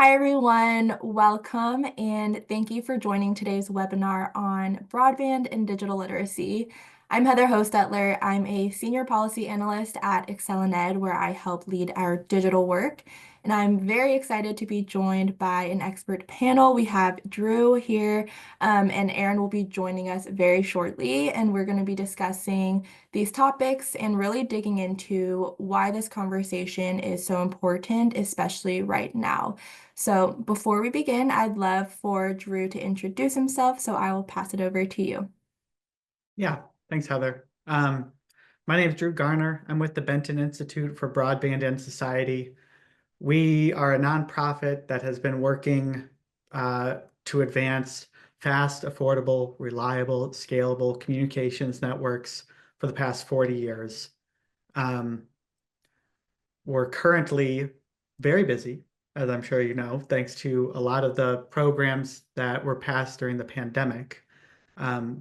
Hi, everyone. Welcome, and thank you for joining today's webinar on broadband and digital literacy. I'm Heather Hostettler. I'm a senior policy analyst at ExcelinEd, where I help lead our digital work. And I'm very excited to be joined by an expert panel. We have Drew here, and Erin will be joining us very shortly. And we're going to be discussing these topics and really digging into why this conversation is so important, especially right now. So before we begin, I'd love for Drew to introduce himself, so I will pass it over to you. Yeah, thanks, Heather. My name is Drew Garner. I'm with the Benton Institute for Broadband and Society. We are a nonprofit that has been working to advance fast, affordable, reliable, scalable communications networks for the past 40 years. We're currently very busy, as I'm sure you know, thanks to a lot of the programs that were passed during the pandemic.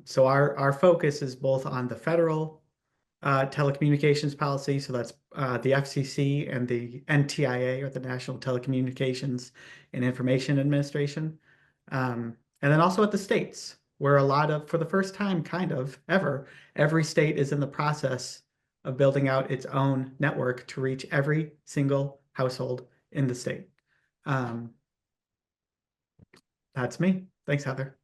So our focus is both on the federal telecommunications policy, so that's the FCC and the NTIA, or the National Telecommunications and Information Administration, and then also at the states, where for the first time, kind of ever, every state is in the process of building out its own network to reach every single household in the state. That's me. Thanks, Heather.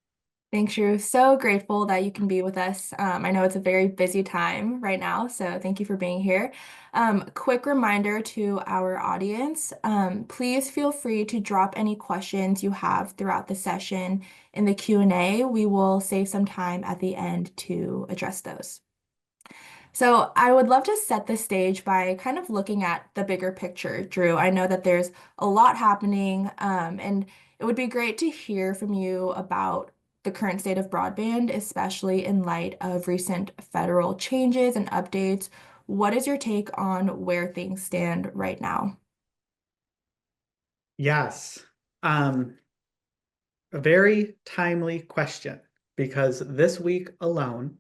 Thanks, Drew. So grateful that you can be with us. I know it's a very busy time right now, so thank you for being here. Quick reminder to our audience, please feel free to drop any questions you have throughout the session in the Q&A. We will save some time at the end to address those. So I would love to set the stage by kind of looking at the bigger picture, Drew. I know that there's a lot happening, and it would be great to hear from you about the current state of broadband, especially in light of recent federal changes and updates. What is your take on where things stand right now? Yes. A very timely question, because this week alone,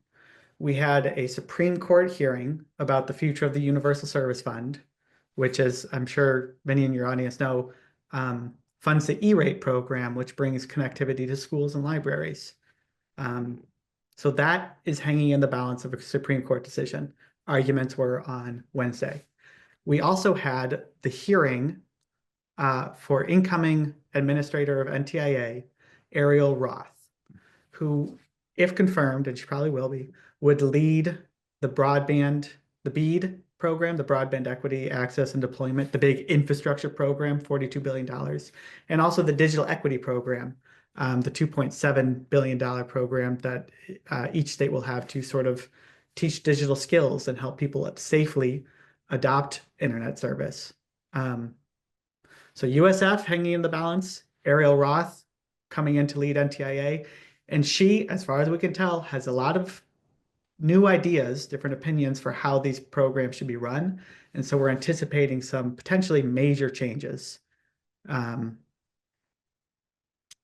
we had a Supreme Court hearing about the future of the Universal Service Fund, which, as I'm sure many in your audience know, funds the E-rate program, which brings connectivity to schools and libraries. So that is hanging in the balance of a Supreme Court decision. Arguments were on Wednesday. We also had the hearing for incoming administrator of NTIA, Ariel Roth, who, if confirmed, and she probably will be, would lead the broadband, the BEAD program, the Broadband Equity, Access, and Deployment, the big infrastructure program, $42 billion, and also the Digital Equity Program, the $2.7 billion program that each state will have to sort of teach digital skills and help people safely adopt internet service. So USF hanging in the balance, Ariel Roth coming in to lead NTIA. And she, as far as we can tell, has a lot of new ideas, different opinions for how these programs should be run. And so we're anticipating some potentially major changes. And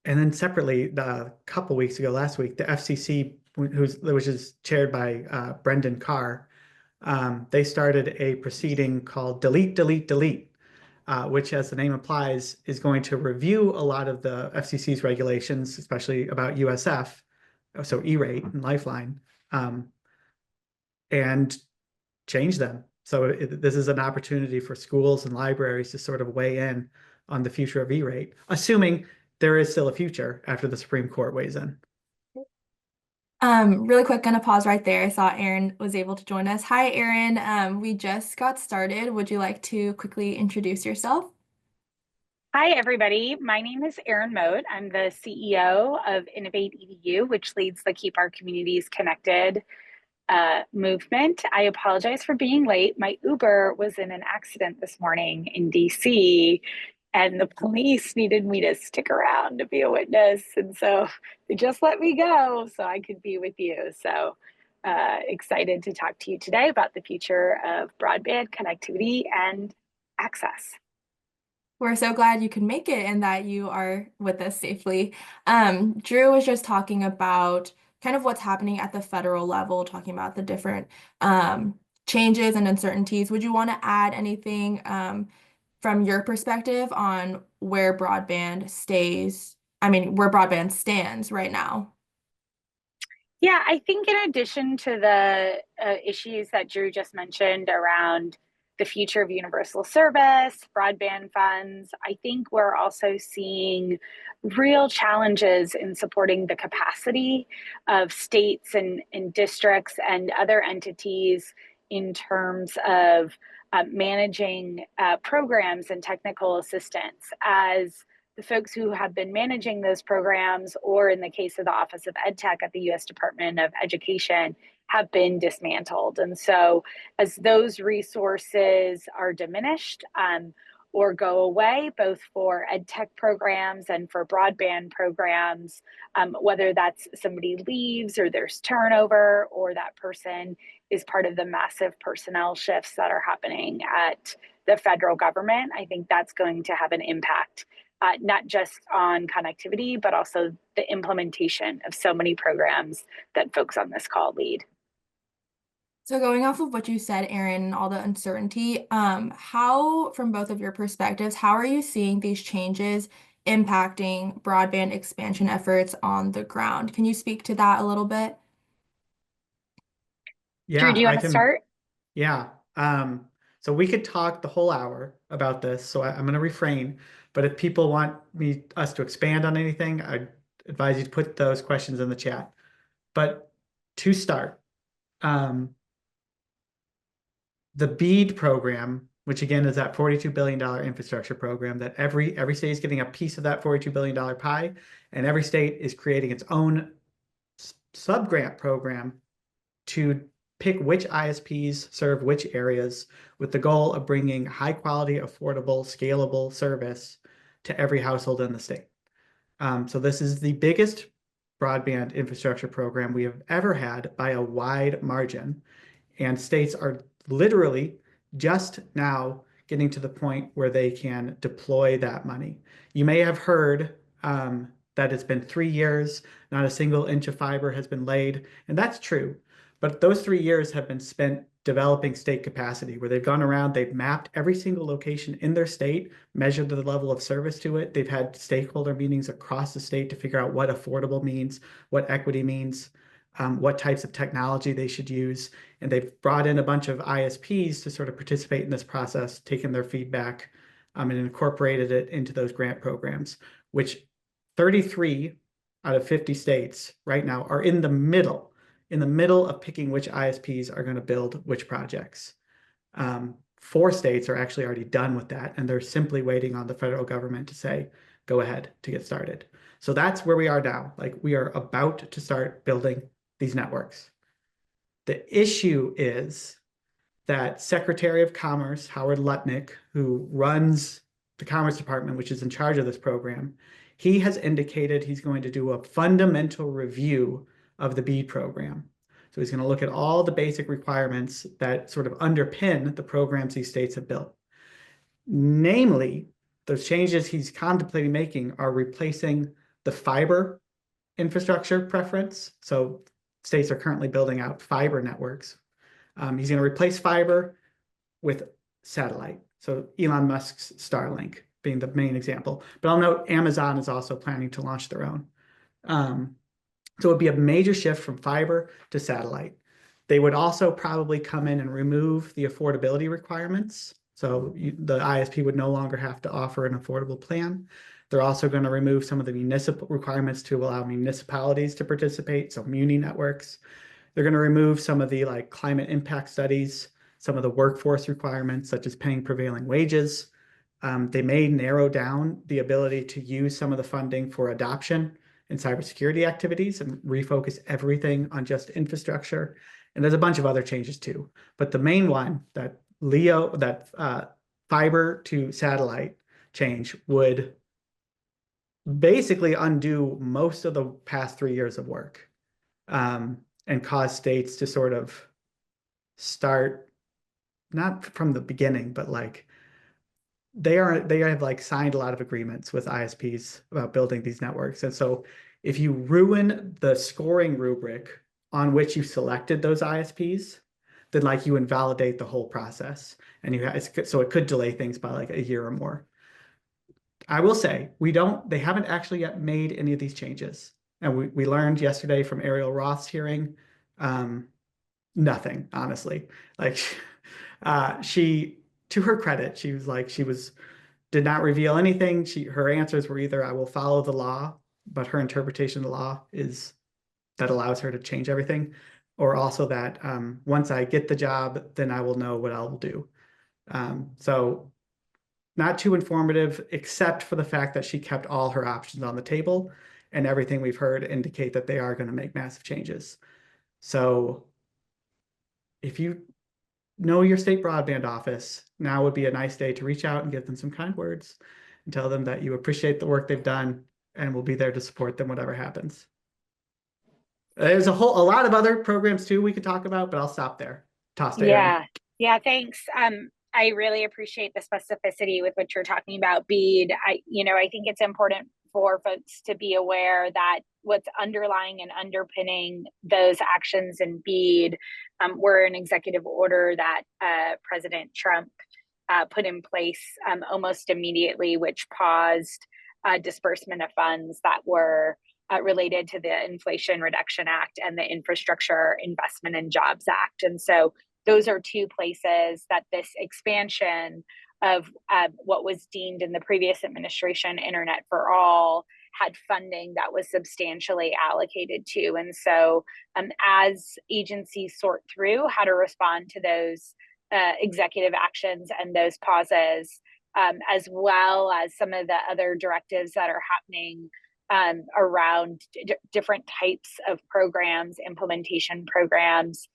then separately, a couple weeks ago, last week, the FCC, which is chaired by Brendan Carr, they started a proceeding called Delete, Delete, Delete, which, as the name implies, is going to review a lot of the FCC's regulations, especially about USF, so E-rate and Lifeline, and change them. So this is an opportunity for schools and libraries to sort of weigh in on the future of E-rate, assuming there is still a future after the Supreme Court weighs in. Really quick, gonna pause right there. I saw Erin was able to join us. Hi, Erin. We just got started. Would you like to quickly introduce yourself? Hi, everybody. My name is Erin Mote. I'm the CEO of InnovateEDU, which leads the Keep Our Communities Connected movement. I apologize for being late. My Uber was in an accident this morning in DC, and the police needed me to stick around to be a witness. And so they just let me go so I could be with you. So excited to talk to you today about the future of broadband connectivity and access. We're so glad you could make it and that you are with us safely. Drew was just talking about kind of what's happening at the federal level, talking about the different changes and uncertainties. Would you want to add anything from your perspective on where where broadband stands right now. Yeah, I think in addition to the issues that Drew just mentioned around the future of universal service, broadband funds, I think we're also seeing real challenges in supporting the capacity of states and districts and other entities in terms of managing programs and technical assistance as the folks who have been managing those programs, or in the case of the Office of Ed Tech at the US Department of Education, have been dismantled. And so as those resources are diminished or go away, both for ed tech programs and for broadband programs, whether that's somebody leaves or there's turnover or that person is part of the massive personnel shifts that are happening at the federal government, I think that's going to have an impact not just on connectivity, but also the implementation of so many programs that folks on this call lead. So going off of what you said, Erin, and all the uncertainty, how, from both of your perspectives, how are you seeing these changes impacting broadband expansion efforts on the ground? Can you speak to that a little bit? Drew, Yeah, do you I want to can. start? Yeah. So we could talk the whole hour about this. So I'm going to refrain. But if people want us to expand on anything, I advise you to put those questions in the chat. But to start, the BEAD program, which again is that $42 billion infrastructure program that every state is getting a piece of that $42 billion pie, and every state is creating its own sub-grant program to pick which ISPs serve which areas with the goal of bringing high quality, affordable, scalable service to every household in the state. So this is the biggest broadband infrastructure program we have ever had by a wide margin. And states are literally just now getting to the point where they can deploy that money. You may have heard that it's been 3 years, not a single inch of fiber has been laid, and that's true. But those 3 years have been spent developing state capacity, where they've gone around, they've mapped every single location in their state, measured the level of service to it. They've had stakeholder meetings across the state to figure out what affordable means, what equity means, what types of technology they should use. And they've brought in a bunch of ISPs to sort of participate in this process, taken their feedback and incorporated it into those grant programs, which 33 out of 50 states right now are in the middle of picking which ISPs are going to build which projects. 4 states are actually already done with that, and they're simply waiting on the federal government to say, go ahead to get started. So that's where we are now. Like, we are about to start building these networks. The issue is that Secretary of Commerce, Howard Lutnick, who runs the Commerce Department, which is in charge of this program, he has indicated he's going to do a fundamental review of the BEAD program. So he's going to look at all the basic requirements that sort of underpin the programs these states have built. Namely, those changes he's contemplating making are replacing the fiber infrastructure preference. So states are currently building out fiber networks. He's going to replace fiber with satellite. So Elon Musk's Starlink being the main example. But I'll note Amazon is also planning to launch their own. So it would be a major shift from fiber to satellite. They would also probably come in and remove the affordability requirements. So the ISP would no longer have to offer an affordable plan. They're also going to remove some of the municipal requirements to allow municipalities to participate, so muni networks. They're going to remove some of the climate impact studies, some of the workforce requirements, such as paying prevailing wages. They may narrow down the ability to use some of the funding for adoption and cybersecurity activities and refocus everything on just infrastructure. And there's a bunch of other changes too. But the main one, that fiber to satellite change, would basically undo most of the past 3 years of work and cause states to sort of start, not from the beginning, but they have signed a lot of agreements with ISPs about building these networks. And so if you ruin the scoring rubric on which you selected those ISPs, then like you invalidate the whole process, and so it could delay things by like a year or more. I will say they haven't actually yet made any of these changes. And we learned yesterday from Ariel Roth's hearing, nothing, honestly. Like to her credit, did not reveal anything. Her answers were either I will follow the law, but her interpretation of the law is that allows her to change everything, or also that once I get the job, then I will know what I'll do. So not too informative, except for the fact that she kept all her options on the table, and everything we've heard indicate that they are going to make massive changes. So if you know your state broadband office, now would be a nice day to reach out and give them some kind words and tell them that you appreciate the work they've done and will be there to support them whatever happens. There's a lot of other programs too we could talk about, but I'll stop there. Toss to Erin. Yeah, thanks. I really appreciate the specificity with which you're talking about BEAD. I think it's important for folks to be aware that what's underlying and underpinning those actions in BEAD were an executive order that President Trump put in place almost immediately, which paused disbursement of funds that were related to the Inflation Reduction Act and the Infrastructure Investment and Jobs Act. And so those are two places that this expansion of what was deemed in the previous administration Internet for All had funding that was substantially allocated to. And so as agencies sort through how to respond to those executive actions and those pauses, as well as some of the other directives that are happening around different types of programs, implementation programs,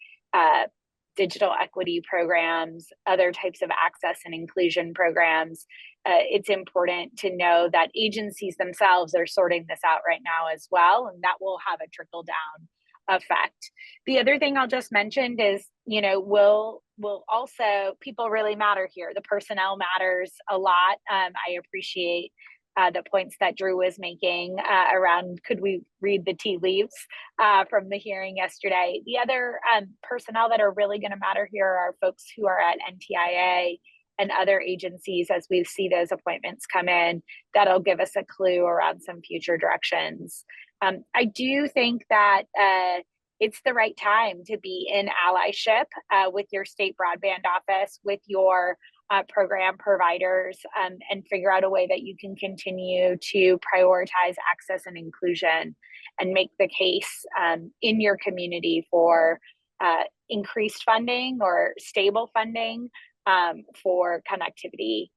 digital equity programs, other types of access and inclusion programs. It's important to know that agencies themselves are sorting this out right now as well, and that will have a trickle down effect. The other thing I'll just mention is, will also, people really matter here. The personnel matters a lot. I appreciate the points that Drew was making around could we read the tea leaves from the hearing yesterday. The other personnel that are really going to matter here are folks who are at NTIA and other agencies as we see those appointments come in. That'll give us a clue around some future directions. I do think that it's the right time to be in allyship with your state broadband office, with your program providers, and figure out a way that you can continue to prioritize access and inclusion and make the case in your community for increased funding or stable funding for connectivity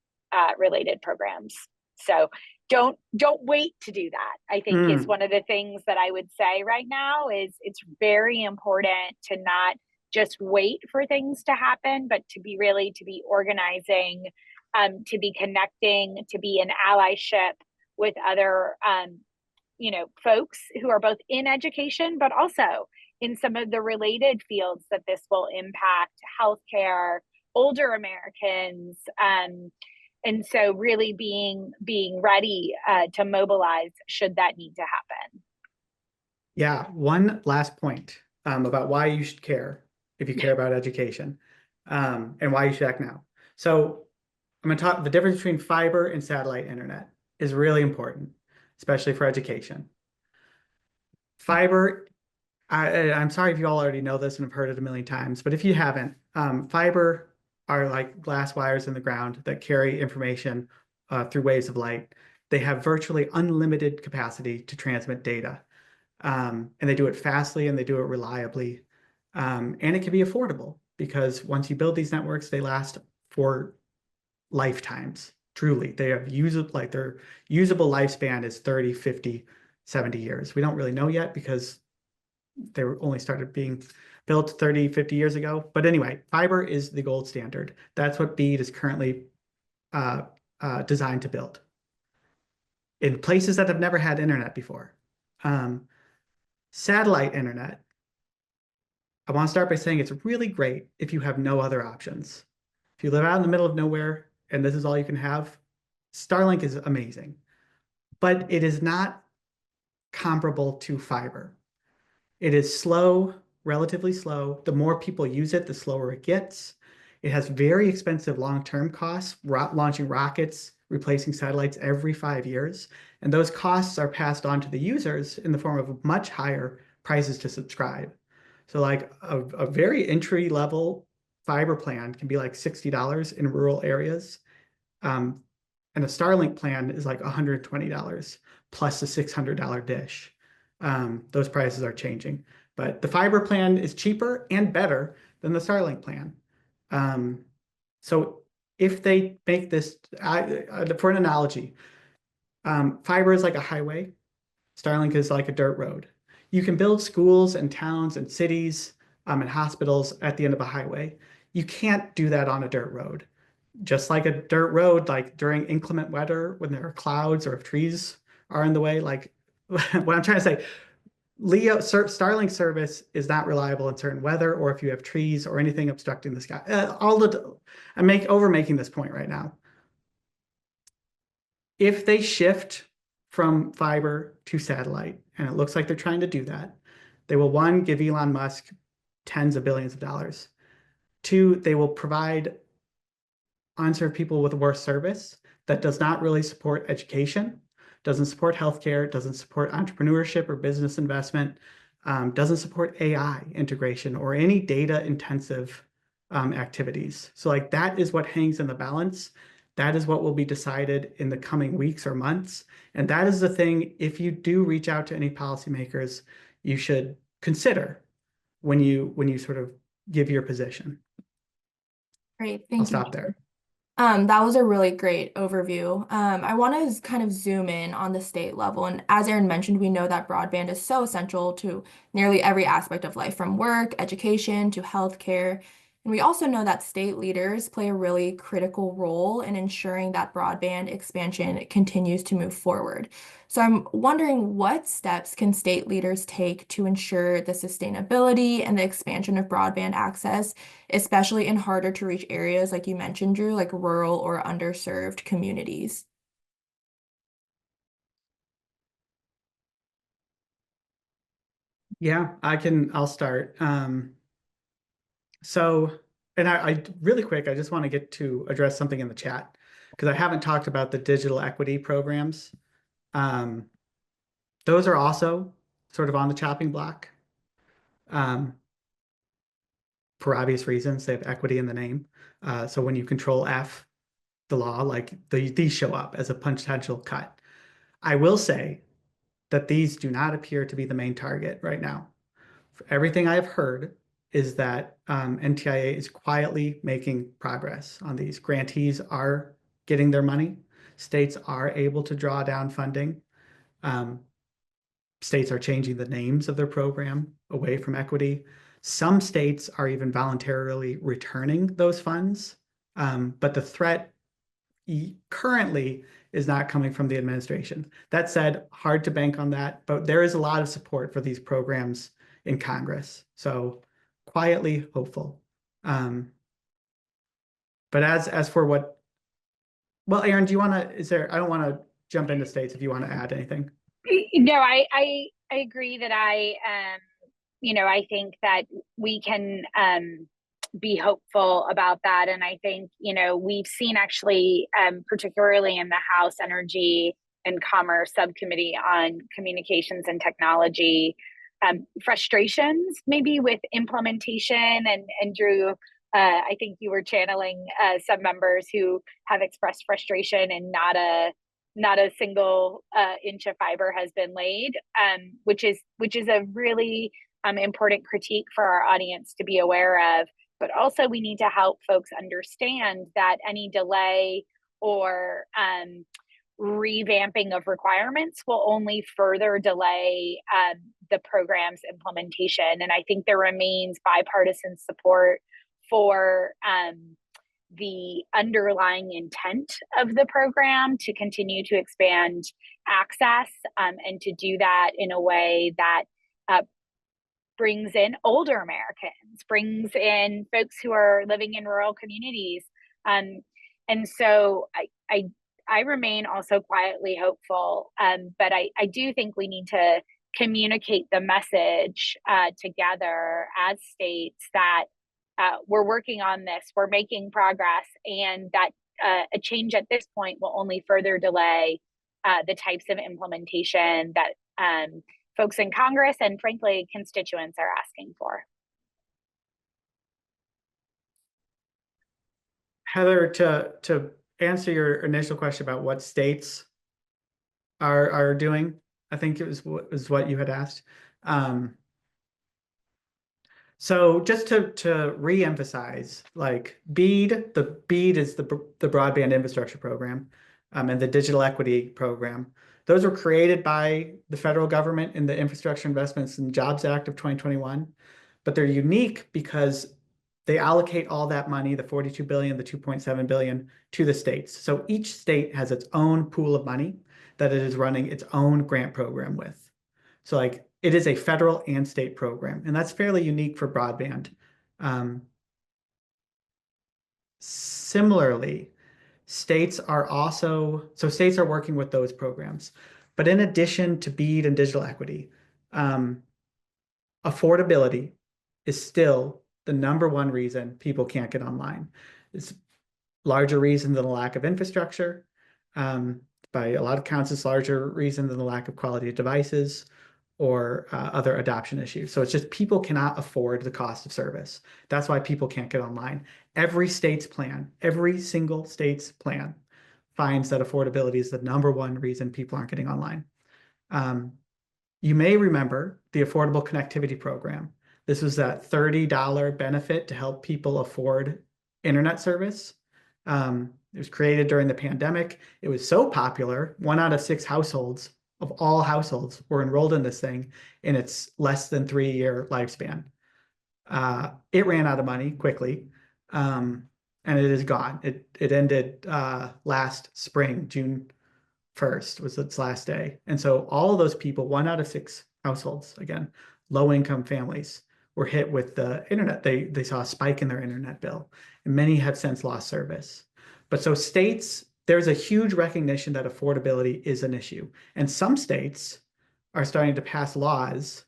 related programs. So don't wait to do that, I think is one of the things that I would say right now. Is it's very important to not just wait for things to happen, but to be organizing, to be connecting, to be in allyship with other, folks who are both in education, but also in some of the related fields that this will impact: healthcare, older Americans, and so really being ready to mobilize should that need to happen. Yeah, one last point about why you should care if you care about education, and why you should act now. So I'm going to talk the difference between fiber and satellite internet is really important, especially for education. Fiber, I'm sorry if you all already know this and have heard it a million times, but if you haven't, fiber are like glass wires in the ground that carry information through waves of light. They have virtually unlimited capacity to transmit data, and they do it fastly and they do it reliably. And it can be affordable because once you build these networks, they last for lifetimes. Truly, they have their usable lifespan is 30, 50, 70 years. We don't really know yet because they were only started being built 30, 50 years ago. But anyway, fiber is the gold standard. That's what BEAD is currently designed to build in places that have never had internet before. Satellite internet, I want to start by saying it's really great if you have no other options. If you live out in the middle of nowhere and this is all you can have, Starlink is amazing, but it is not comparable to fiber. It is slow, relatively slow. The more people use it, the slower it gets. It has very expensive long-term costs, launching rockets, replacing satellites every 5 years. And those costs are passed on to the users in the form of much higher prices to subscribe. So like a very entry level fiber plan can be like $60 in rural areas. Um, and a Starlink plan is like $120 plus a $600 dish. Those prices are changing, but the fiber plan is cheaper and better than the Starlink plan. So if they make this, for an analogy, fiber is like a highway. Starlink is like a dirt road. You can build schools and towns and cities and hospitals at the end of a highway. You can't do that on a dirt road. Just like a dirt road, like during inclement weather, when there are clouds or if trees are in the way, like what I'm trying to say, Starlink service is not reliable in certain weather or if you have trees or anything obstructing the sky. I'm making this point right now. If they shift from fiber to satellite, and it looks like they're trying to do that, they will, one, give Elon Musk tens of billions of dollars. Two, they will provide unserved people with worse service that does not really support education, doesn't support healthcare, doesn't support entrepreneurship or business investment, doesn't support AI integration or any data intensive activities. So like that is what hangs in the balance. That is what will be decided in the coming weeks or months. And that is the thing, if you do reach out to any policymakers, you should consider when you sort of give your position. Great, I'll thank you. stop there. That was a really great overview. I want to kind of zoom in on the state level. And as Erin mentioned, we know that broadband is so essential to nearly every aspect of life, from work, education, to healthcare. And we also know that state leaders play a really critical role in ensuring that broadband expansion continues to move forward. So I'm wondering, what steps can state leaders take to ensure the sustainability and the expansion of broadband access, especially in harder to reach areas like you mentioned, Drew, like rural or underserved communities? Yeah, I'll start. So, and I really quick, I just want to get to address something in the chat because I haven't talked about the digital equity programs. Um, those are also sort of on the chopping block. Um, for obvious reasons, they have equity in the name. So when you control F, the law, like these show up as a potential cut. I will say that these do not appear to be the main target right now. Everything I've heard is that NTIA is quietly making progress on these. Grantees are getting their money. States are able to draw down funding. States are changing the names of their program away from equity. Some states are even voluntarily returning those funds. But the threat currently is not coming from the administration. That said, hard to bank on that, but there is a lot of support for these programs in Congress. So quietly hopeful. But as for well, Erin, do you want to, I don't want to jump into states if you want to add anything. No, I agree that I think that we can be hopeful about that. And I think, we've seen actually, particularly in the House Energy and Commerce Subcommittee on Communications and Technology, frustrations maybe with implementation. And Drew, I think you were channeling some members who have expressed frustration and not a single inch of fiber has been laid, which is a really important critique for our audience to be aware of. But also, we need to help folks understand that any delay or revamping of requirements will only further delay the program's implementation. And I think there remains bipartisan support for the underlying intent of the program to continue to expand access, and to do that in a way that brings in older Americans, brings in folks who are living in rural communities. And so I remain also quietly hopeful, but I do think we need to communicate the message together as states that we're working on this, we're making progress, and that a change at this point will only further delay the types of implementation that folks in Congress and frankly constituents are asking for. Heather, to answer your initial question about what states are doing, I think it was what you had asked. So just to re-emphasize, like BEAD is the Broadband Infrastructure Program, and the Digital Equity Program. Those were created by the federal government in the Infrastructure Investments and Jobs Act of 2021, but they're unique because they allocate all that money, the 42 billion, the 2.7 billion, to the states. So each state has its own pool of money that it is running its own grant program with. So like it is a federal and state program, and that's fairly unique for broadband. Similarly, states are working with those programs. But in addition to BEAD and digital equity, affordability is still the #1 reason people can't get online. It's a larger reason than the lack of infrastructure. By a lot of counts, it's a larger reason than the lack of quality devices or other adoption issues. So it's just people cannot afford the cost of service. That's why people can't get online. Every single state's plan finds that affordability is the #1 reason people aren't getting online. You may remember the Affordable Connectivity Program. This was that $30 benefit to help people afford internet service. It was created during the pandemic. It was so popular, 1 out of 6 households of all households were enrolled in this thing in its less than 3-year lifespan. It ran out of money quickly, and it is gone. It ended last spring, June 1st was its last day. And so all of those people, 1 out of 6 households, again, low-income families, were hit with the internet. They saw a spike in their internet bill, and many have since lost service. But so states, there's a huge recognition that affordability is an issue. And some states are starting to pass laws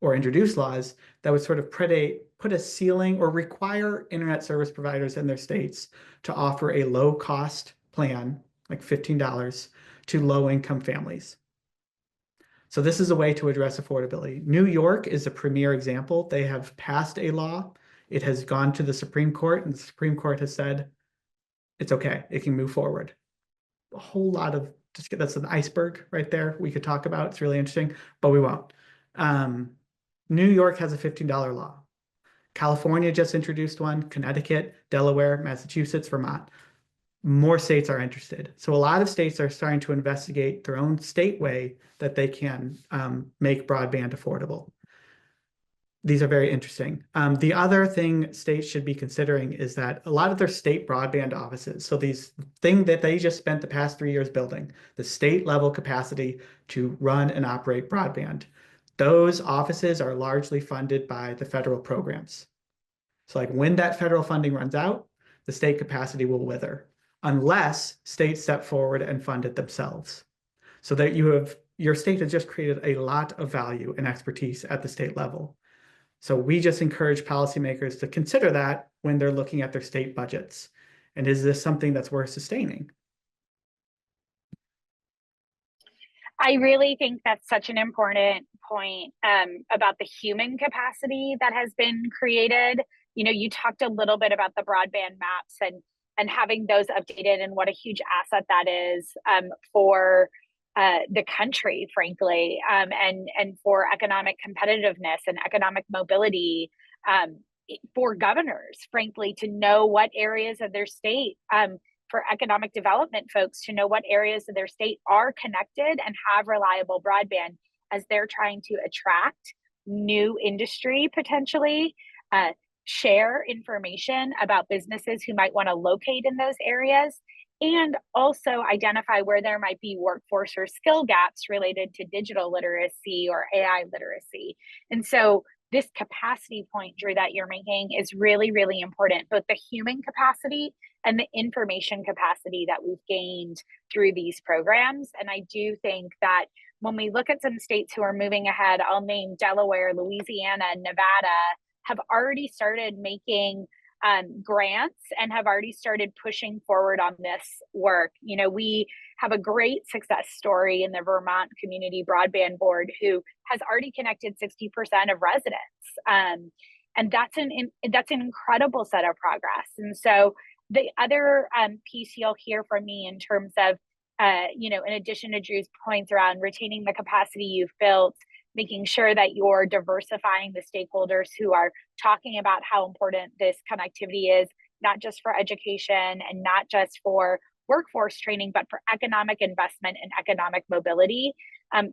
or introduce laws that would sort of put a ceiling or require internet service providers in their states to offer a low-cost plan, like $15, to low-income families. So this is a way to address affordability. New York is a premier example. They have passed a law. It has gone to the Supreme Court, and the Supreme Court has said it's okay. It can move forward. A whole lot of, that's an iceberg right there we could talk about. It's really interesting, but we won't. New York has a $15 law. California just introduced one, Connecticut, Delaware, Massachusetts, Vermont. More states are interested. So a lot of states are starting to investigate their own state way that they can make broadband affordable. These are very interesting. The other thing states should be considering is that a lot of their state broadband offices, so these thing that they just spent the past 3 years building, the state level capacity to run and operate broadband, those offices are largely funded by the federal programs. So like when that federal funding runs out, the state capacity will wither unless states step forward and fund it themselves. So that your state has just created a lot of value and expertise at the state level. So we just encourage policymakers to consider that when they're looking at their state budgets. And is this something that's worth sustaining? I really think that's such an important point about the human capacity that has been created. You know, you talked a little bit about the broadband maps and having those updated and what a huge asset that is for the country, frankly, and for economic competitiveness and economic mobility, for governors, frankly, to know what areas of their state, for economic development folks to know what areas of their state are connected and have reliable broadband as they're trying to attract new industry potentially, share information about businesses who might want to locate in those areas, and also identify where there might be workforce or skill gaps related to digital literacy or AI literacy. And so this capacity point, Drew, that you're making is really, really important, both the human capacity and the information capacity that we've gained through these programs. And I do think that when we look at some states who are moving ahead, I'll name Delaware, Louisiana, and Nevada, have already started making grants and have already started pushing forward on this work. You know, we have a great success story in the Vermont Community Broadband Board, who has already connected 60% of residents. And that's an incredible set of progress. And so the other piece you'll hear from me in terms of, you know, in addition to Drew's points around retaining the capacity you've built, making sure that you're diversifying the stakeholders who are talking about how important this connectivity is, not just for education and not just for workforce training, but for economic investment and economic mobility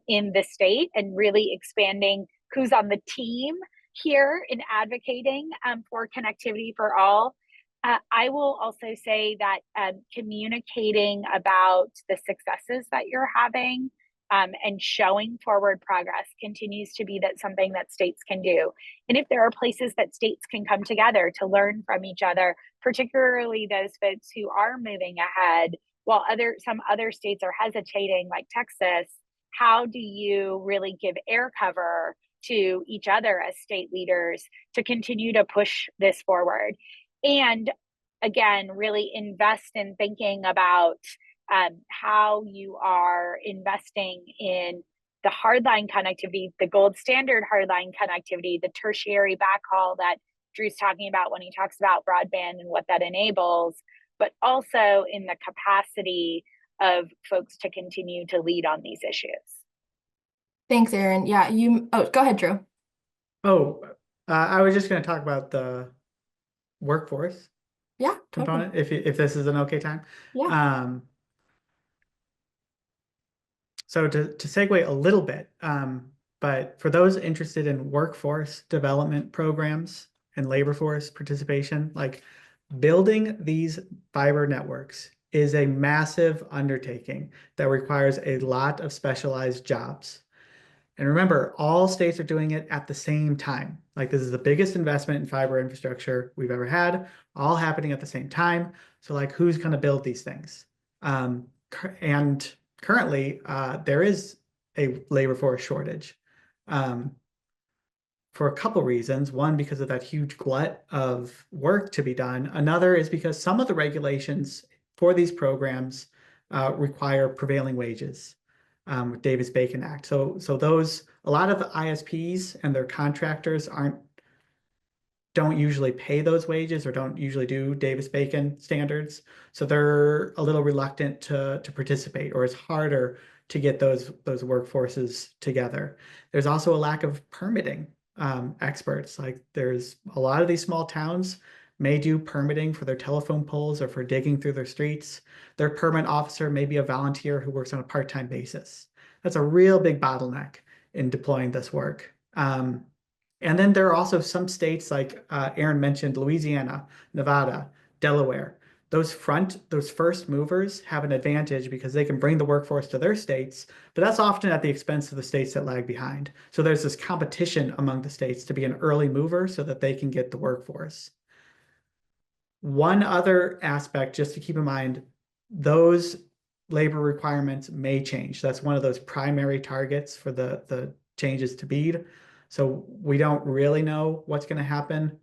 in the state, and really expanding who's on the team here in advocating for connectivity for all. I will also say that communicating about the successes that you're having and showing forward progress continues to be something that states can do. And if there are places that states can come together to learn from each other, particularly those folks who are moving ahead, while some other states are hesitating, like Texas, how do you really give air cover to each other as state leaders to continue to push this forward? And again, really invest in thinking about how you are investing in the hardline connectivity, the gold standard hardline connectivity, the tertiary backhaul that Drew's talking about when he talks about broadband and what that enables, but also in the capacity of folks to continue to lead on these issues. Thanks, Erin. Yeah, go ahead, Drew. I was just going to talk about the workforce component, okay. if this is an okay time. Yeah. So to segue a little bit, but for those interested in workforce development programs and labor force participation, like building these fiber networks is a massive undertaking that requires a lot of specialized jobs. And remember, all states are doing it at the same time. Like, this is the biggest investment in fiber infrastructure we've ever had, all happening at the same time. So like, who's going to build these things? And currently, there is a labor force shortage for a couple reasons. One, because of that huge glut of work to be done. Another is because some of the regulations for these programs require prevailing wages. With Davis-Bacon Act. So a lot of the ISPs and their contractors don't usually pay those wages or don't usually do Davis-Bacon standards. So they're a little reluctant to participate, or it's harder to get those workforces together. There's also a lack of permitting experts. Like, there's a lot of these small towns may do permitting for their telephone poles or for digging through their streets. Their permit officer may be a volunteer who works on a part-time basis. That's a real big bottleneck in deploying this work. And then there are also some states, like Erin mentioned, Louisiana, Nevada, Delaware. Those first movers have an advantage because they can bring the workforce to their states, but that's often at the expense of the states that lag behind. So there's this competition among the states to be an early mover so that they can get the workforce. One other aspect just to keep in mind, those labor requirements may change. That's one of those primary targets for the changes to BEAD. So we don't really know what's going to happen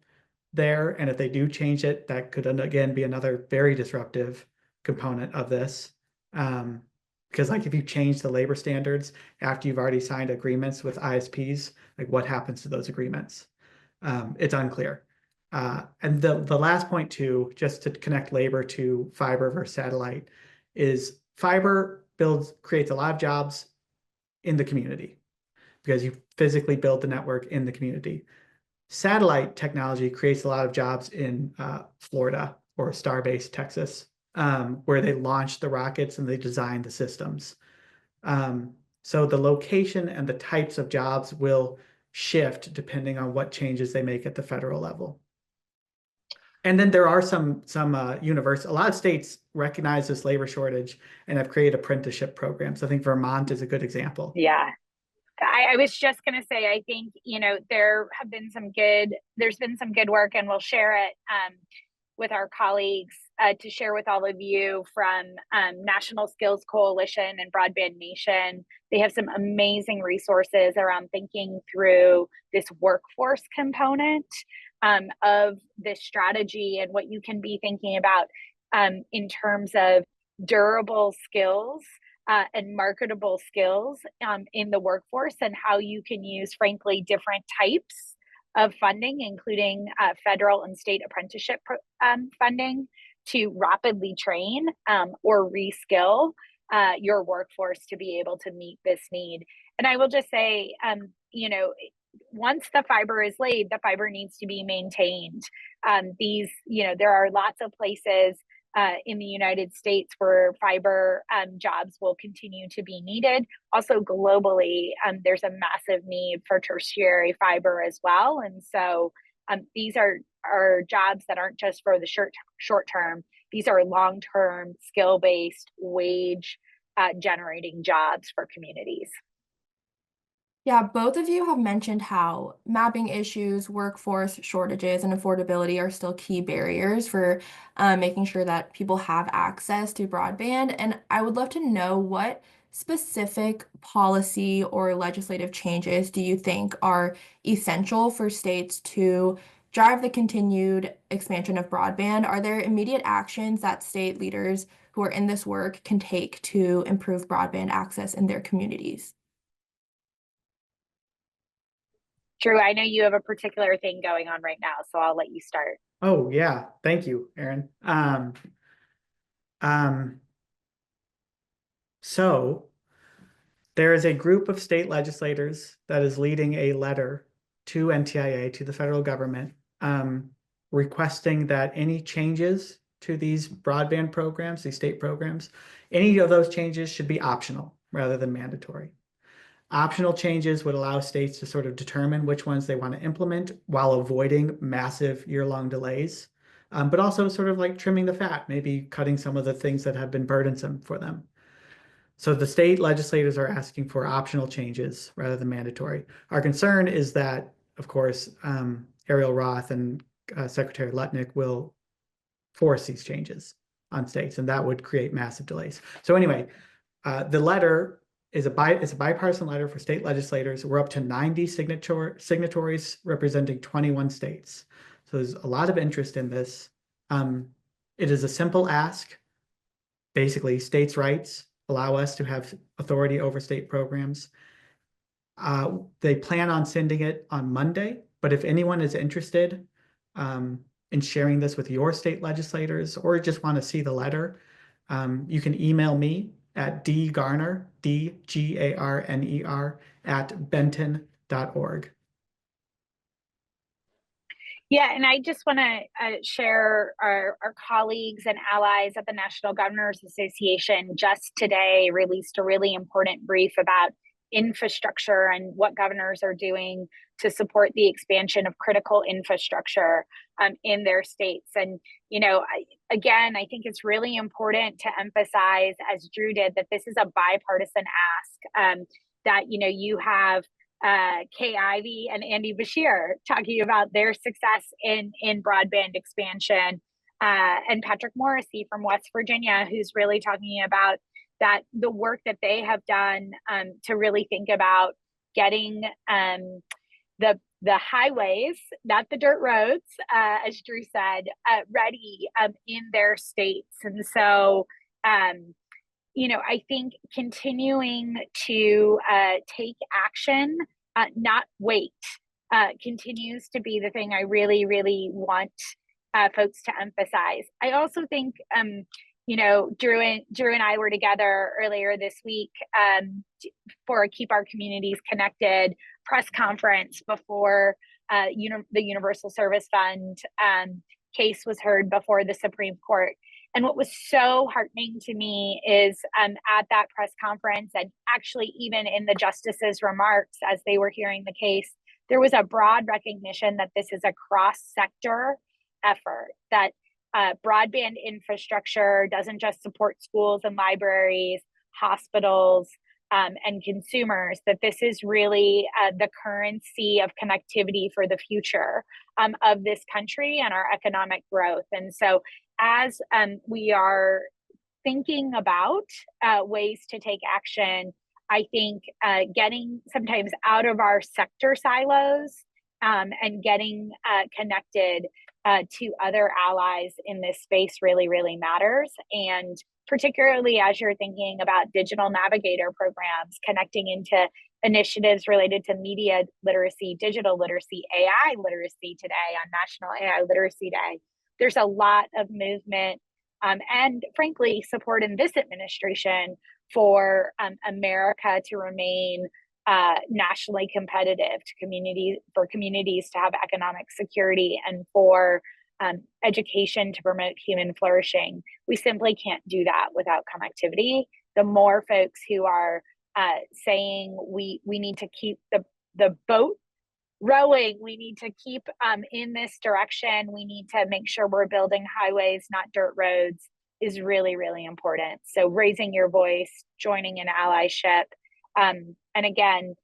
there. And if they do change it, that could again be another very disruptive component of this. Because like, if you change the labor standards after you've already signed agreements with ISPs, like, what happens to those agreements? It's unclear. And the last point too, just to connect labor to fiber versus satellite, is fiber creates a lot of jobs in the community because you physically build the network in the community. Satellite technology creates a lot of jobs in Florida or Starbase, Texas, where they launch the rockets and they design the systems. So the location and the types of jobs will shift depending on what changes they make at the federal level. And then there are some a lot of states recognize this labor shortage and have created apprenticeship programs. I think Vermont is a good example. Yeah. I was just going to say, I think, there's been some good work, and we'll share it with our colleagues to share with all of you from National Skills Coalition and Broadband Nation. They have some amazing resources around thinking through this workforce component of this strategy and what you can be thinking about in terms of durable skills and marketable skills in the workforce, and how you can use, frankly, different types of funding, including federal and state apprenticeship funding, to rapidly train or reskill your workforce to be able to meet this need. And I will just say, you know, once the fiber is laid, the fiber needs to be maintained. There are lots of places in the United States where fiber jobs will continue to be needed. Also globally, there's a massive need for tertiary fiber as well. And so these are jobs that aren't just for the short term. These are long-term, skill-based, wage generating jobs for communities. Yeah, both of you have mentioned how mapping issues, workforce shortages, and affordability are still key barriers for making sure that people have access to broadband. And I would love to know, what specific policy or legislative changes do you think are essential for states to drive the continued expansion of broadband? Are there immediate actions that state leaders who are in this work can take to improve broadband access in their communities? Drew, I know you have a particular thing going on right now, so I'll let you start. Oh yeah, thank you, Erin. So there is a group of state legislators that is leading a letter to NTIA, to the federal government, requesting that any changes to these broadband programs, these state programs, any of those changes should be optional rather than mandatory. Optional changes would allow states to sort of determine which ones they want to implement while avoiding massive year-long delays, but also sort of like trimming the fat, maybe cutting some of the things that have been burdensome for them. So the state legislators are asking for optional changes rather than mandatory. Our concern is that, of course, Ariel Roth and Secretary Lutnick will force these changes on states, and that would create massive delays. So anyway, the letter is it's a bipartisan letter for state legislators. We're up to 90 signatories representing 21 states. So there's a lot of interest in this. It is a simple ask. Basically, states' rights allow us to have authority over state programs. They plan on sending it on Monday, but if anyone is interested in sharing this with your state legislators, or just want to see the letter, you can email me at dgarner, DGARNER, @benton.org. Yeah, and I just want to share our colleagues and allies at the National Governors Association just today released a really important brief about infrastructure and what governors are doing to support the expansion of critical infrastructure in their states. And, you know, I think it's really important to emphasize, as Drew did, that this is a bipartisan ask, that, you know, you have Kay Ivey and Andy Bashir talking about their success in broadband expansion, and Patrick Morrissey from West Virginia, who's really talking about that the work that they have done to really think about getting the highways, not the dirt roads, as Drew said, ready in their states. And so you know, I think continuing to take action, not wait, continues to be the thing I really, really want folks to emphasize. I also think, you know, Drew and I were together earlier this week for a Keep Our Communities Connected press conference before the Universal Service Fund case was heard before the Supreme Court. And what was so heartening to me is at that press conference, and actually even in the justices' remarks as they were hearing the case, there was a broad recognition that this is a cross-sector effort, that broadband infrastructure doesn't just support schools and libraries, hospitals, and consumers, that this is really the currency of connectivity for the future of this country and our economic growth. And so as we are thinking about ways to take action, I think getting sometimes out of our sector silos and getting connected to other allies in this space really, really matters. And particularly as you're thinking about digital navigator programs, connecting into initiatives related to media literacy, digital literacy, AI literacy today on National AI Literacy Day, there's a lot of movement and frankly support in this administration for America to remain nationally competitive, for communities to have economic security, and for education to promote human flourishing. We simply can't do that without connectivity. The more folks who are saying we need to keep the boat rowing, we need to keep in this direction, we need to make sure we're building highways, not dirt roads, is really, really important. So raising your voice, joining an allyship. And again,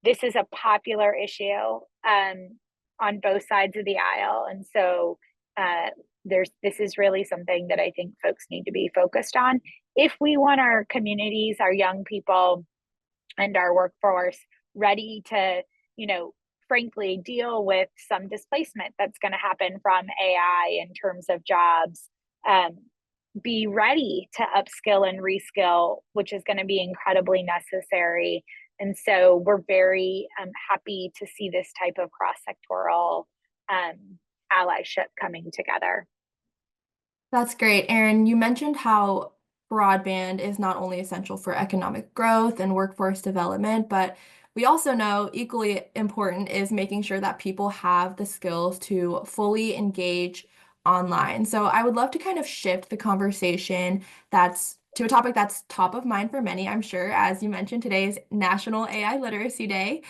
this is a popular issue on both sides of the aisle. And so this is really something that I think folks need to be focused on. If we want our communities, our young people, and our workforce ready to, frankly, deal with some displacement that's going to happen from AI in terms of jobs, be ready to upskill and reskill, which is going to be incredibly necessary. And so we're very happy to see this type of cross-sectoral allyship coming together. That's great. Erin, you mentioned how broadband is not only essential for economic growth and workforce development, but we also know equally important is making sure that people have the skills to fully engage online. So I would love to kind of shift the conversation that's to a topic that's top of mind for many, I'm sure. As you mentioned, today is National AI Literacy Day.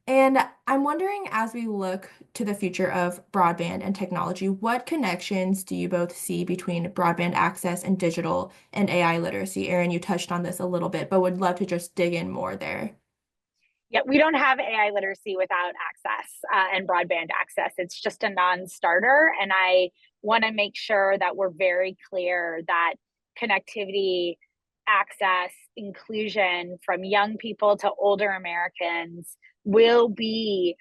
And I'm wondering, as we look to the future of broadband and technology, what connections do you both see between broadband access and digital and AI literacy? Erin, you touched on this a little bit, but would love to just dig in more there. Yeah, we don't have AI literacy without access and broadband access. It's just a non-starter. And I want to make sure that we're very clear that connectivity, access, inclusion from young people to older Americans will be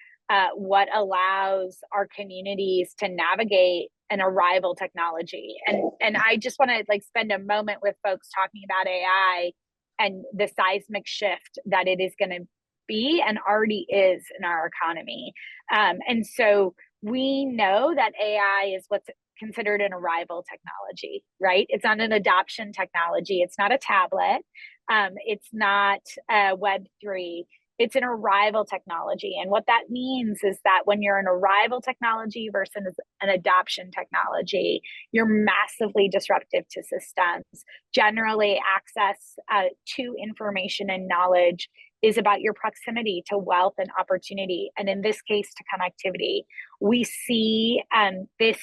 what allows our communities to navigate an arrival technology. And I just want to spend a moment with folks talking about AI and the seismic shift that it is going to be and already is in our economy. And so we know that AI is what's considered an arrival technology, right? It's not an adoption technology. It's not a tablet. It's not Web3. It's an arrival technology. And what that means is that when you're an arrival technology versus an adoption technology, you're massively disruptive to systems. Generally, access to information and knowledge is about your proximity to wealth and opportunity. And in this case, to connectivity. We see this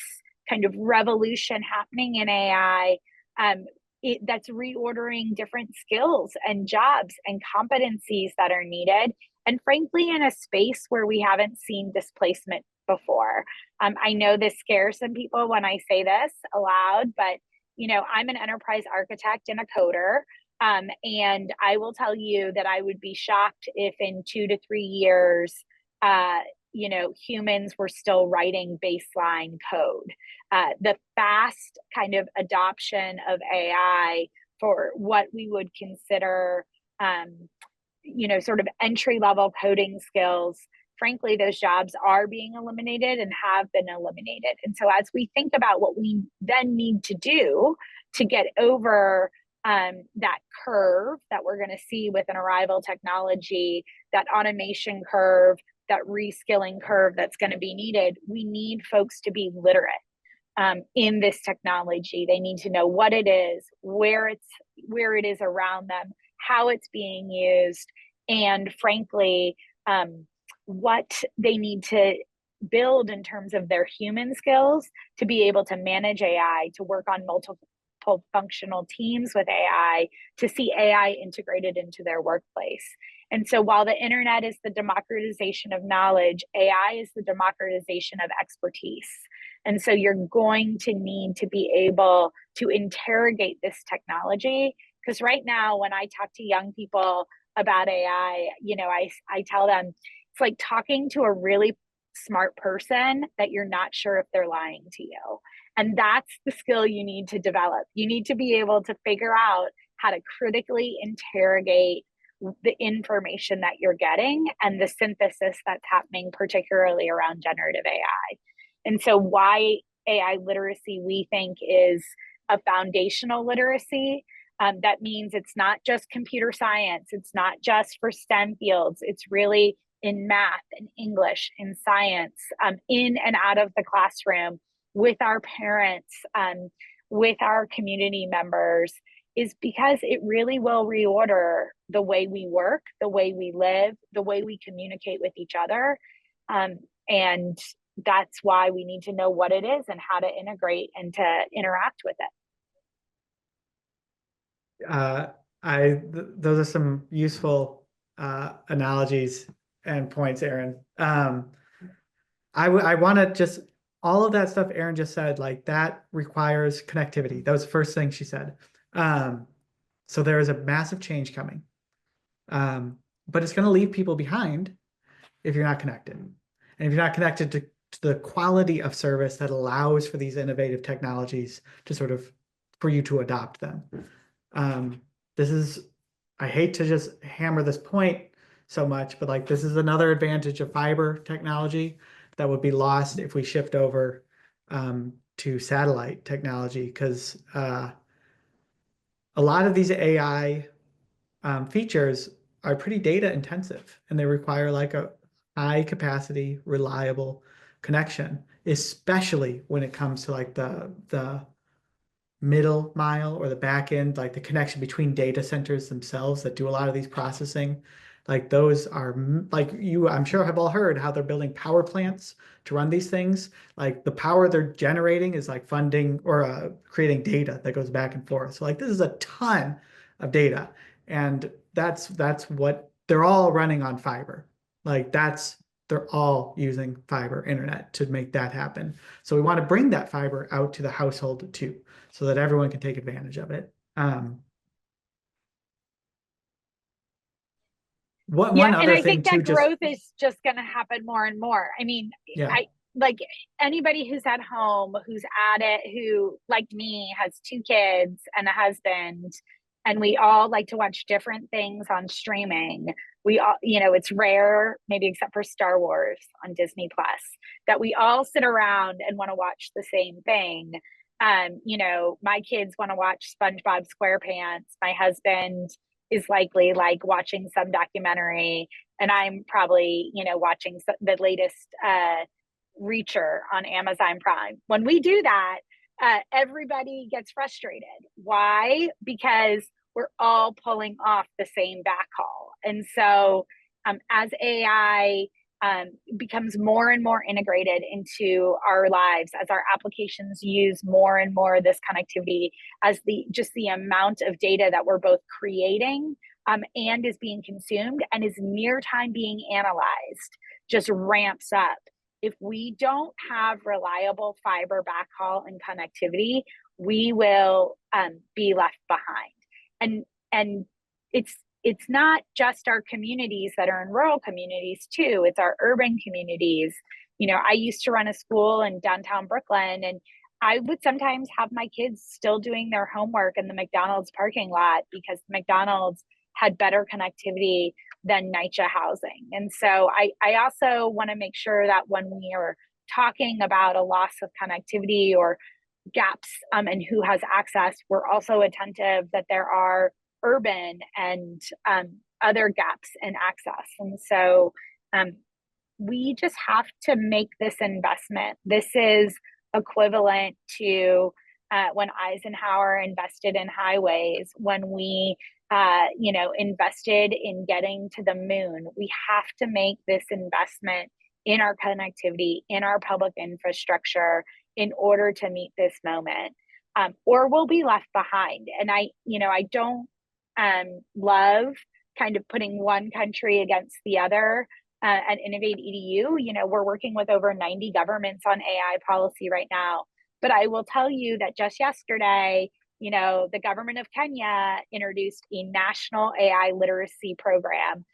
kind of revolution happening in AI that's reordering different skills and jobs and competencies that are needed. And frankly, in a space where we haven't seen displacement before. I know this scares some people when I say this aloud, but I'm an enterprise architect and a coder. And I will tell you that I would be shocked if in 2 to 3 years, humans were still writing baseline code. The fast kind of adoption of AI for what we would consider, sort of entry-level coding skills, frankly, those jobs are being eliminated and have been eliminated. And so as we think about what we then need to do to get over that curve that we're going to see with an arrival technology, that automation curve, that reskilling curve that's going to be needed, we need folks to be literate in this technology. They need to know what it is, where it is around them, how it's being used, and frankly, what they need to build in terms of their human skills to be able to manage AI, to work on multiple cross-functional teams with AI to see AI integrated into their workplace. And so while the internet is the democratization of knowledge, AI is the democratization of expertise. And so you're going to need to be able to interrogate this technology. Because right now, when I talk to young people about AI, I tell them it's like talking to a really smart person that you're not sure if they're lying to you. And that's the skill you need to develop. You need to be able to figure out how to critically interrogate the information that you're getting and the synthesis that's happening, particularly around generative AI. And so why AI literacy, we think, is a foundational literacy. That means it's not just computer science. It's not just for STEM fields. It's really in math and English, in science, in and out of the classroom, with our parents, with our community members, is because it really will reorder the way we work, the way we live, the way we communicate with each other. And that's why we need to know what it is and how to integrate and to interact with it. Those are some useful analogies and points, Erin. I want to just, all of that stuff Erin just said, like that requires connectivity. That was the first thing she said. So there is a massive change coming. But it's going to leave people behind if you're not connected. And if you're not connected to the quality of service that allows for these innovative technologies to sort of, for you to adopt them. This is, I hate to just hammer this point so much, but like this is another advantage of fiber technology that would be lost if we shift over to satellite technology, because a lot of these AI features are pretty data intensive, and they require like a high capacity, reliable connection, especially when it comes to like the middle mile or the back end, like the connection between data centers themselves that do a lot of these processing. Like those are like you, I'm sure have all heard how they're building power plants to run these things. Like the power they're generating is like funding or creating data that goes back and forth. So like this is a ton of data, and that's what they're all running on fiber. Like they're all using fiber internet to make that happen. So we want to bring that fiber out to the household too, so that everyone can take advantage of it. One And other I thing think too, that just growth is just going to happen more and more. I mean, yeah, like anybody who's at home, who's at it, who like me has 2 kids and a husband, and we all like to watch different things on streaming. We all, it's rare, maybe except for Star Wars on Disney Plus, that we all sit around and want to watch the same thing. My kids want to watch SpongeBob SquarePants. My husband is likely like watching some documentary, and I'm probably, watching the latest Reacher on Amazon Prime. When we do that, everybody gets frustrated. Why? Because we're all pulling off the same backhaul. And so as AI becomes more and more integrated into our lives, as our applications use more and more of this connectivity, as the amount of data that we're both creating and is being consumed and is near time being analyzed just ramps up. If we don't have reliable fiber backhaul and connectivity, we will be left behind. And it's not just our communities that are in rural communities too. It's our urban communities. I used to run a school in downtown Brooklyn, and I would sometimes have my kids still doing their homework in the McDonald's parking lot because McDonald's had better connectivity than NYCHA housing. And so I also want to make sure that when we are talking about a loss of connectivity or gaps and who has access, we're also attentive that there are urban and other gaps in access. And so we just have to make this investment. This is equivalent to when Eisenhower invested in highways, when we invested in getting to the moon. We have to make this investment in our connectivity, in our public infrastructure, in order to meet this moment. or will be left behind. And I don't love kind of putting one country against the other. At InnovateEDU, we're working with over 90 governments on AI policy right now. But I will tell you that just yesterday, the government of Kenya introduced a national AI literacy program.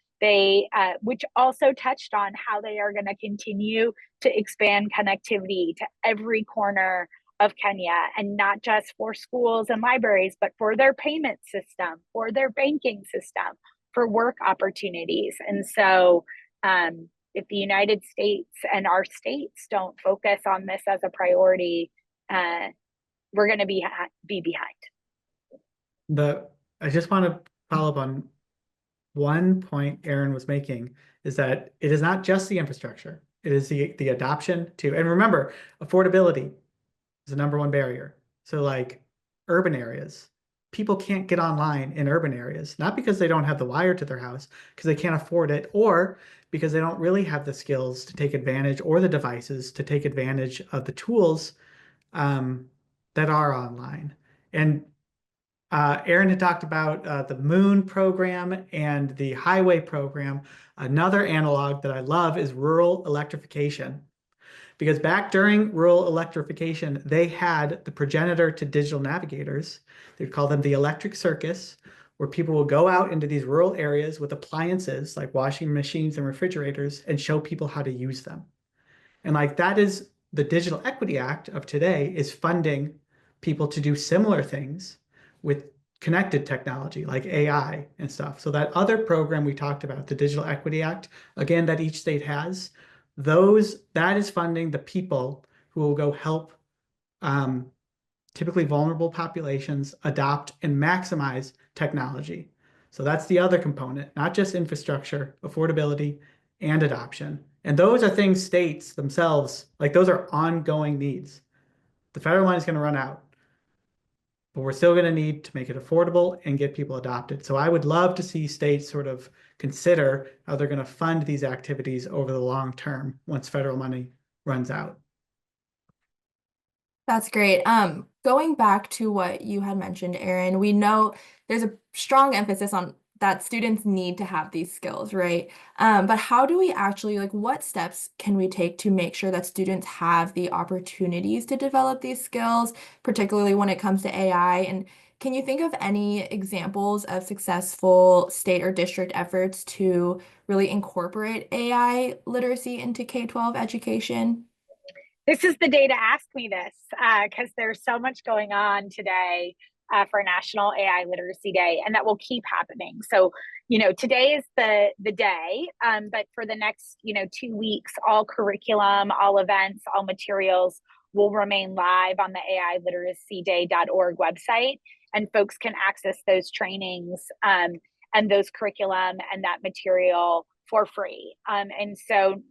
Which also touched on how they are going to continue to expand connectivity to every corner of Kenya, and not just for schools and libraries, but for their payment system, for their banking system, for work opportunities. And so if the United States and our states don't focus on this as a priority, we're going to be behind. I just want to follow up on one point Erin was making, is that it is not just the infrastructure, it is the adoption too. And remember, affordability is the number one barrier. So like urban areas, people can't get online in urban areas, not because they don't have the wire to their house, because they can't afford it, or because they don't really have the skills to take advantage, or the devices to take advantage of the tools that are online. And Erin had talked about the Moon program and the highway program. Another analog that I love is rural electrification. Because back during rural electrification, they had the progenitor to digital navigators. They'd call them the electric circus, where people will go out into these rural areas with appliances like washing machines and refrigerators and show people how to use them. And like that is the Digital Equity Act of today, is funding people to do similar things with connected technology like AI and stuff. So that other program we talked about, the Digital Equity Act, again, that each state has, that is funding the people who will go help typically vulnerable populations adopt and maximize technology. So that's the other component, not just infrastructure, affordability, and adoption. And those are things states themselves, like those are ongoing needs. The federal money is going to run out, but we're still going to need to make it affordable and get people adopted. So I would love to see states sort of consider how they're going to fund these activities over the long term once federal money runs out. That's great. Going back to what you had mentioned, Erin, we know there's a strong emphasis on that students need to have these skills, right? But how do we actually, like, what steps can we take to make sure that students have the opportunities to develop these skills, particularly when it comes to AI? And can you think of any examples of successful state or district efforts to really incorporate AI literacy into K-12 education? This is the day to ask me this, because there's so much going on today for National AI Literacy Day, and that will keep happening. So, today is the day, but for the next, 2 weeks, all curriculum, all events, all materials will remain live on the AILiteracyDay.org website, and folks can access those trainings and those curriculum and that material for free. And so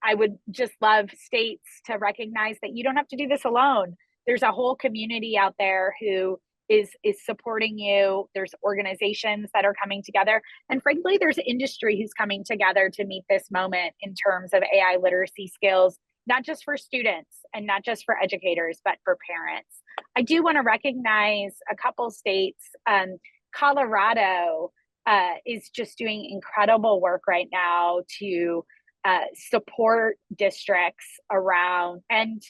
I would just love states to recognize that you don't have to do this alone. There's a whole community out there who is supporting you. There's organizations that are coming together. And frankly, there's industry who's coming together to meet this moment in terms of AI literacy skills, not just for students and not just for educators, but for parents. I do want to recognize a couple states. Colorado is just doing incredible work right now to support districts around, and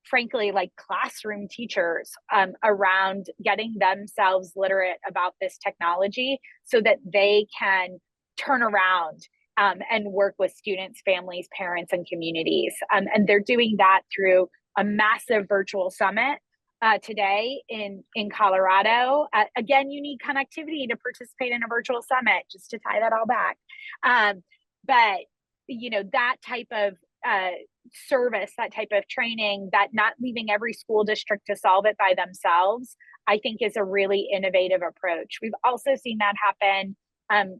frankly, like classroom teachers around getting themselves literate about this technology so that they can turn around and work with students, families, parents, and communities. And they're doing that through a massive virtual summit today in Colorado. Again, you need connectivity to participate in a virtual summit, just to tie that all back. But that type of service, that type of training, that not leaving every school district to solve it by themselves, I think is a really innovative approach. We've also seen that happen,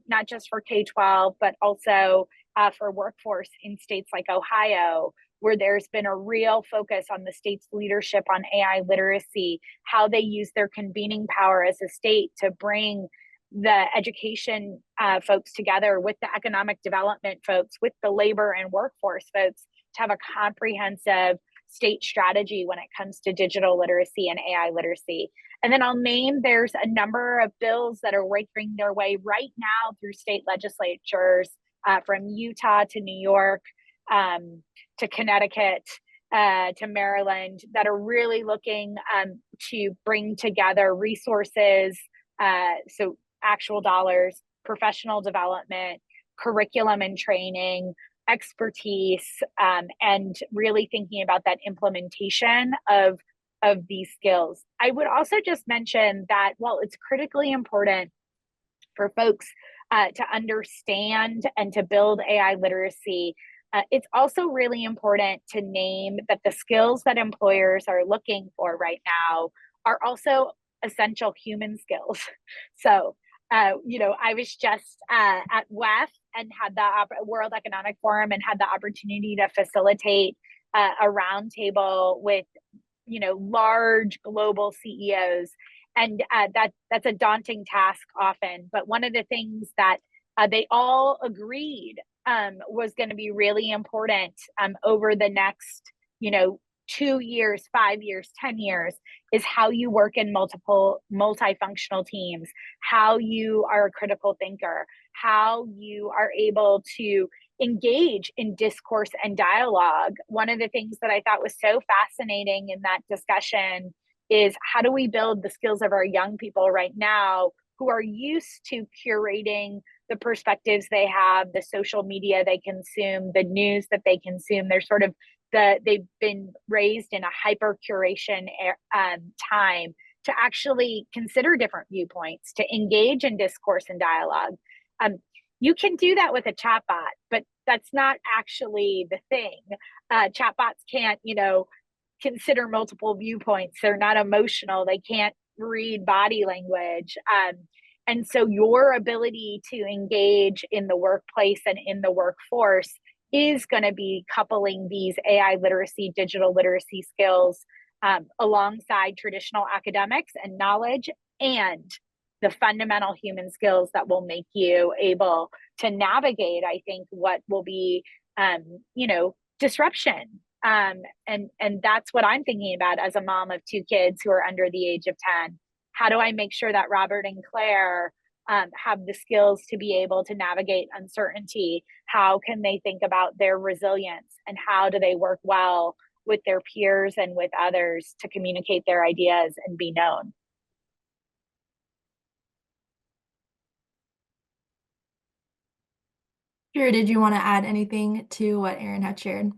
not just for K-12, but also for workforce in states like Ohio, where there's been a real focus on the state's leadership on AI literacy, how they use their convening power as a state to bring the education folks together with the economic development folks, with the labor and workforce folks, to have a comprehensive state strategy when it comes to digital literacy and AI literacy. And then I'll name there's a number of bills that are working their way right now through state legislatures, from Utah to New York, to Connecticut, to Maryland, that are really looking to bring together resources, so actual dollars, professional development, curriculum and training, expertise, and really thinking about that implementation of these skills. I would also just mention that while it's critically important for folks to understand and to build AI literacy, it's also really important to name that the skills that employers are looking for right now are also essential human skills. So, I was just at WEF and had the World Economic Forum and had the opportunity to facilitate a roundtable with, large global CEOs. And that's a daunting task often. But one of the things that they all agreed was going to be really important over the next, 2 years, 5 years, 10 years, is how you work in multiple multifunctional teams, how you are a critical thinker, how you are able to engage in discourse and dialogue. One of the things that I thought was so fascinating in that discussion is how do we build the skills of our young people right now who are used to curating the perspectives they have, the social media they consume, the news that they consume. They're sort of they've been raised in a hyper curation time to actually consider different viewpoints, to engage in discourse and dialogue. You can do that with a chatbot, but that's not actually the thing. Chatbots can't, consider multiple viewpoints. They're not emotional. They can't read body language. And so your ability to engage in the workplace and in the workforce is going to be coupling these AI literacy, digital literacy skills alongside traditional academics and knowledge, and the fundamental human skills that will make you able to navigate, I think, what will be, disruption. And that's what I'm thinking about as a mom of 2 kids who are under the age of 10. How do I make sure that Robert and Claire have the skills to be able to navigate uncertainty? How can they think about their resilience, and how do they work well with their peers and with others to communicate their ideas and be known? Sure, did you want to add anything to what Erin had shared?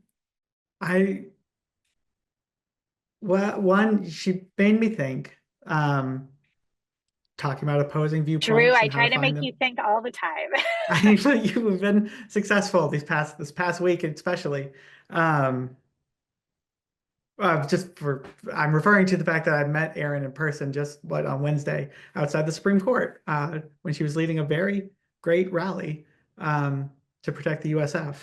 Well, one, she made me think, talking about opposing Drew, viewpoints I and how to try to find make them. you think all the time. I know you have been successful this past week, especially. I'm referring to the fact that I met Erin in person just on Wednesday outside the Supreme Court when she was leading a very great rally to protect the USF.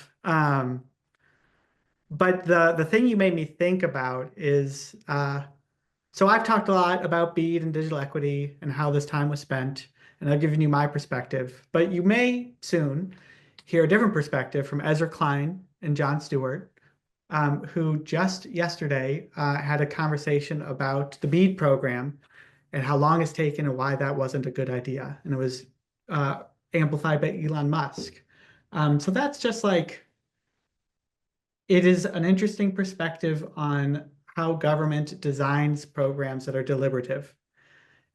But the thing you made me think about is, so I've talked a lot about BEAD and digital equity and how this time was spent, and I've given you my perspective. But you may soon hear a different perspective from Ezra Klein and John Stewart, who just yesterday had a conversation about the BEAD program and how long it's taken and why that wasn't a good idea. And it was amplified by Elon Musk. So that's just like, it is an interesting perspective on how government designs programs that are deliberative.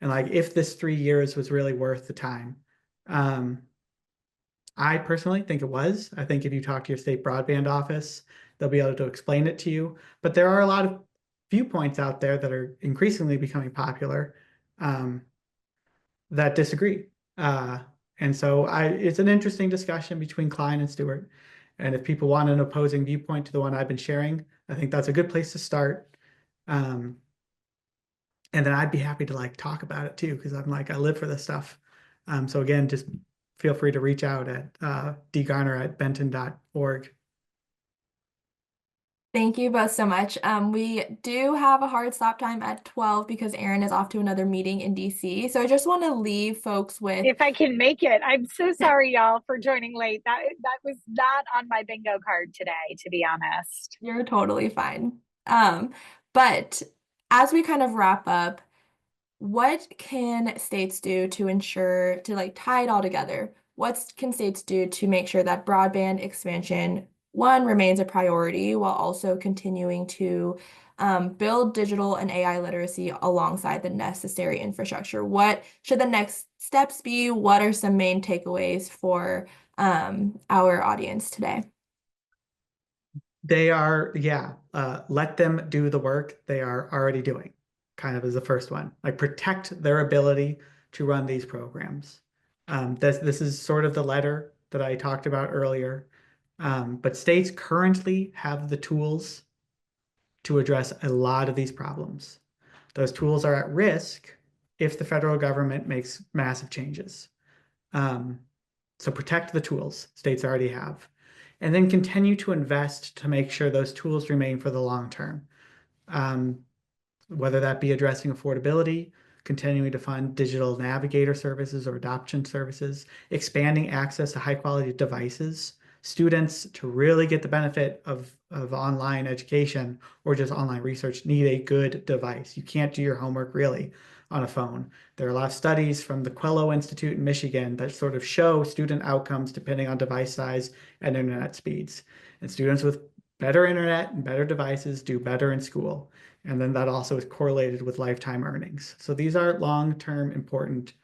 And like, if this 3 years was really worth the time. I personally think it was. I think if you talk to your state broadband office, they'll be able to explain it to you. But there are a lot of viewpoints out there that are increasingly becoming popular that disagree. And so it's an interesting discussion between Klein and Stewart. And if people want an opposing viewpoint to the one I've been sharing, I think that's a good place to start. And then I'd be happy to talk about it too, because I'm I live for this stuff. So again, just feel free to reach out at dgarner@benton.org. Thank you both so much. We do have a hard stop time at 12 because Erin is off to another meeting in DC. So I just want to leave folks with, if I can make it. I'm so sorry, y'all, for joining late. That was not on my bingo card today, to be honest. you're totally fine. But as we kind of wrap up, what can states do to ensure to like tie it all together? What can states do to make sure that broadband expansion, one, remains a priority while also continuing to build digital and AI literacy alongside the necessary infrastructure? What should the next steps be? What are some main takeaways for our audience today? They are, yeah, let them do the work they are already doing, kind of as the first one. Like protect their ability to run these programs. This is sort of the letter that I talked about earlier. But states currently have the tools to address a lot of these problems. Those tools are at risk if the federal government makes massive changes. Um, so protect the tools states already have, and then continue to invest to make sure those tools remain for the long term. Um, whether that be addressing affordability, continuing to fund digital navigator services or adoption services, expanding access to high quality devices. Students to really get the benefit of online education or just online research need a good device. You can't do your homework really on a phone. There are a lot of studies from the Quello Institute in Michigan that sort of show student outcomes depending on device size and internet speeds. And students with better internet and better devices do better in school. And then that also is correlated with lifetime earnings. So these are long-term important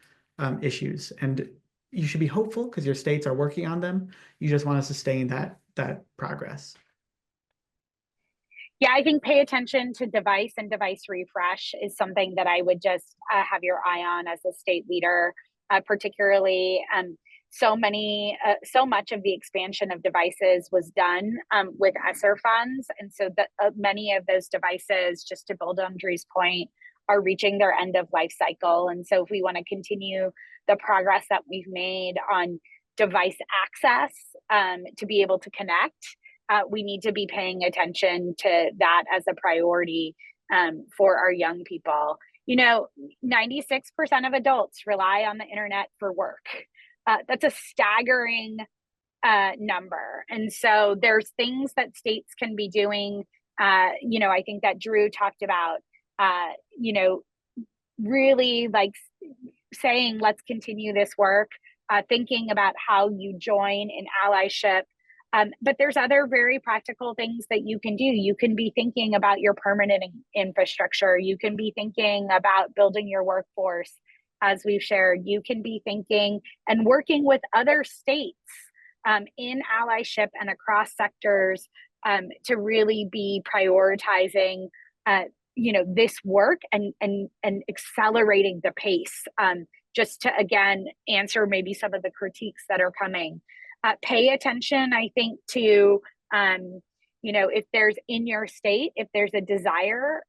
issues. And you should be hopeful because your states are working on them. You just want to sustain that progress. Yeah, I think pay attention to device and device refresh is something that I would just have your eye on as a state leader, particularly so much of the expansion of devices was done with ESSER funds. And so many of those devices, just to build on Drew's point, are reaching their end of life cycle. And so if we want to continue the progress that we've made on device access to be able to connect, we need to be paying attention to that as a priority for our young people. 96% of adults rely on the internet for work. That's a staggering number. And so there's things that states can be doing. I think that Drew talked about, really like saying, let's continue this work, thinking about how you join in allyship. But there's other very practical things that you can do. You can be thinking about your permanent infrastructure. You can be thinking about building your workforce, as we've shared. You can be thinking and working with other states in allyship and across sectors to really be prioritizing this work and accelerating the pace, just to again answer maybe some of the critiques that are coming. Pay attention, I think, to if there's in your state, if there's a desire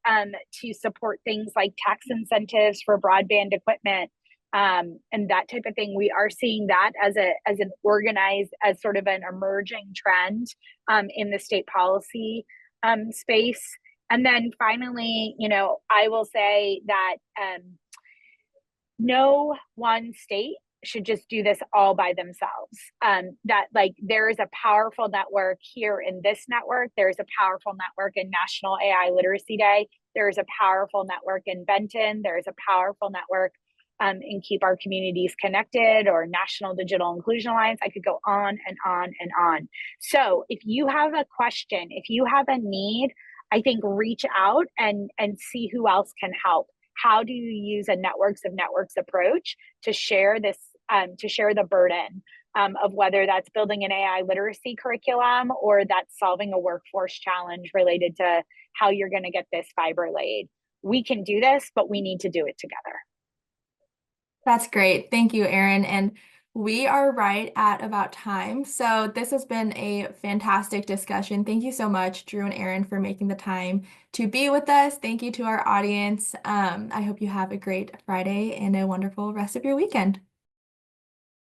to support things like tax incentives for broadband equipment and that type of thing. We are seeing that as an organized, as sort of an emerging trend in the state policy space. And then finally, I will say that no one state should just do this all by themselves. That like there is a powerful network here in this network. There's a powerful network in National AI Literacy Day. There's a powerful network in Benton. There's a powerful network in Keep Our Communities Connected or National Digital Inclusion Alliance. I could go on and on and on. So if you have a question, if you have a need, I think reach out and see who else can help. How do you use a networks of networks approach to share this, to share the burden of whether that's building an AI literacy curriculum or that's solving a workforce challenge related to how you're going to get this fiber laid? We can do this, but we need to do it together. That's great. Thank you, Erin. And we are right at about time. So this has been a fantastic discussion. Thank you so much, Drew and Erin, for making the time to be with us. Thank you to our audience. I hope you have a great Friday and a wonderful rest of your weekend.